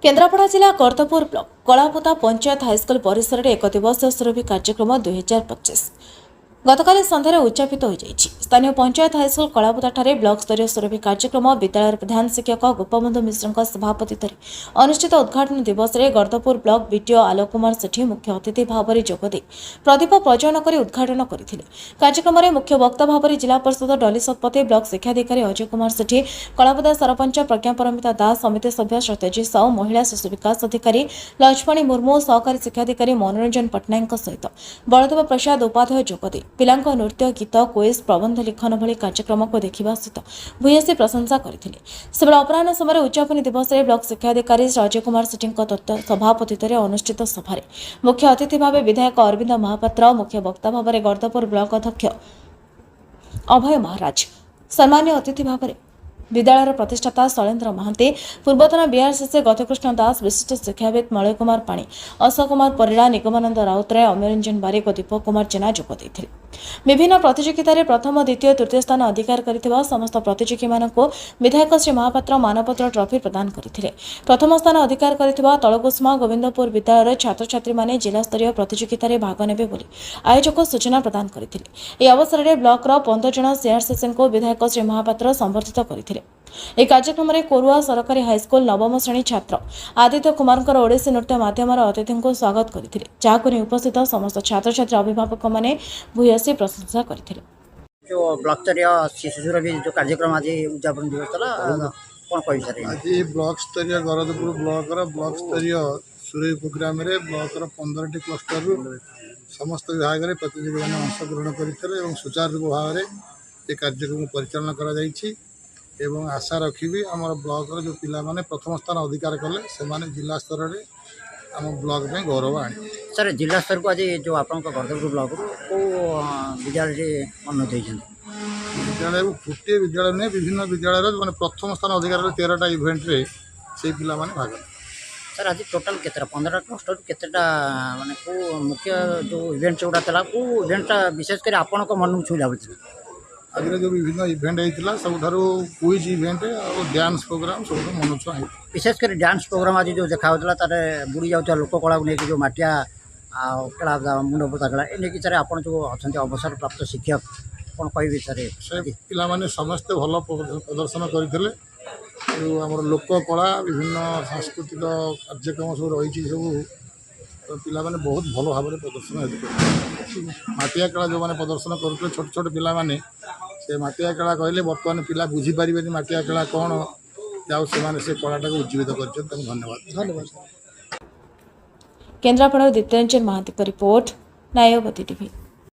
केन्द्रापड़ा जिला कर्तपुर block कलापोता panchayat high school परिसर में 1 दिवसीय सुरभि कार्यक्रम 2025 गतकाली सन्धार उद्यापित हो जाइछि। स्थानीय पंचायत हाईस्कल कलापोता ब्लॉक स्तरीय सुरभि कार्यक्रम विद्यालय प्रधान शिक्षक गोपबंधु मिश्र सभापति अनुष्ठित उद्घाटन दिवस में गर्दपुर ब्लॉक बीडीओ आलोक कुमार सेठी मुख्य अतिथि भाव में जोगदे प्रदीप प्रज्वलन कर उद्घाटन करथिले। कार्यक्रम में मुख्य वक्ता भाव में जिला परिषद डली सत्पथी ब्लॉक शिक्षाधिकारी अजय कुमार सेठी कलापोता सरपंच प्रज्ञा परमिता दास समिति सभ्य सत्यजित साहू महिला शिशु विकास अधिकारी लक्ष्मणी मुर्मू सहकारी शिक्षाधिकारी मनोरंजन पट्टनायक सहित बलदेव प्रसाद उपाध्याय जोगदे पिलांको नृत्य गीत क्विज प्रबंध लिखन भली कार्यक्रम को देखा सहित भूयसी प्रशंसा करते। सेबले अपराह समय उद्यापन दिवस में ब्लॉक शिक्षाधिकारी अजय कुमार सेठी सभापतित्व अनुष्ठित सभार मुख्य अतिथि भाव विधायक अरविंद महापात्र मुख्य वक्ता भाव में गर्दपुर ब्लॉक अध्यक्ष अभय महाराज सम्मान्य अतिथि भाव विद्यालय प्रतिष्ठाता शैलेन्द्र महांती पूर्वतन बीआरसीसी गतकृष्ण दास विशिष्ट शिक्षाविद मलय कुमार पाणी अशोक कुमार परिड़ा निगमानंद राउतराय अमररंजन बारिक और दीपक कुमार जेना जोगदेइथिले। विभिन्न प्रतियोगितार प्रथम द्वितीय तृतीय स्थान अधिकार करथिबा समस्त प्रतियोगी मानक विधायक श्री महापात्र मानपत्र ट्रॉफी प्रदान करथिले। प्रथम स्थान अधिकार करथिबा तळकुसुमा गोविंदपुर विद्यालय छात्र छात्री माने जिला स्तरीय प्रतियोगितार भाग नेबे बोली आयोजक सूचना प्रदान करथिले। ए अवसर में ब्लॉक 15 जन सीआरसीसी को विधायक श्री महापात्र संबर्धित करथिले। एक कार्यक्रम में कोरुआ सरकारी हाईस्कल नवम श्रेणी छात्र आदित्य कुमार ओडिसी नृत्य माध्यम अतिथि को स्वागत करते जहां उपस्थित समस्त छात्र छात्री अभिभावक मैंने भूयसी प्रशंसा करते। जो ब्लॉक स्तरीय शिशु सुरभि जो कार्यक्रम आज उद्यापन दिवस कौन कह सर आज ब्लॉक स्तरीय गरदपुर ब्लॉक स्तरीय सुरभि प्रोग्राम रे ब्लॉक 15 क्लस्टर समस्त विभाग में प्रतिनिधि मैंने अंशग्रहण करते सुचारू भाव में ये कार्यक्रम परिचालन कर एवं आशा रखी आम ब्लॉक जो पिला माने प्रथम स्थान अधिकार कले से माने जिला स्तर में आम ब्लॉक में गौरव आने सर जिला स्तर को आज जो आप गर्दपुर ब्लॉक को विद्यालय उन्नति विद्यालय गोटे विद्यालय नहीं विभिन्न विद्यालय मैंने प्रथम स्थान अधिकार 13टा इवेंट रे से पिला माने भाग सर आज टोटाल के 15 क्लस्टर केतेटा माने को मुख्य जो इवेंट जोड़ा था को इवेंटा विशेषकर आपण को मन छुईला बोलते आज जो विभिन्न इवेंट होता सब क्विज इवेंट और डांस प्रोग्राम सब मन छुआ विशेषकर डांस प्रोग्राम आज जो देखा बुड़ी जाऊँ लोक कला को लेकिन जो माटिया कला मुंड पोता कला ये सर आप जो अच्छा अवसर प्राप्त शिक्षक कौन कह सर पे समस्ते भल प्रदर्शन करते आम लोक कला विभिन्न सांस्कृतिक कार्यक्रम सब रही सब पिला माने बहुत भल भाव में प्रदर्शन माटिया कला जो मैंने प्रदर्शन करते छोट छोट पिला माने से माटिया कला कहले बर्तमान पिला बुझीपारे माटिया कला कौन जाऊ से कलाटा को उज्जीवित कर धन्यवाद। केन्द्रापड़ा दीप्तरंजन महांती रिपोर्ट न्यायवती टीवी।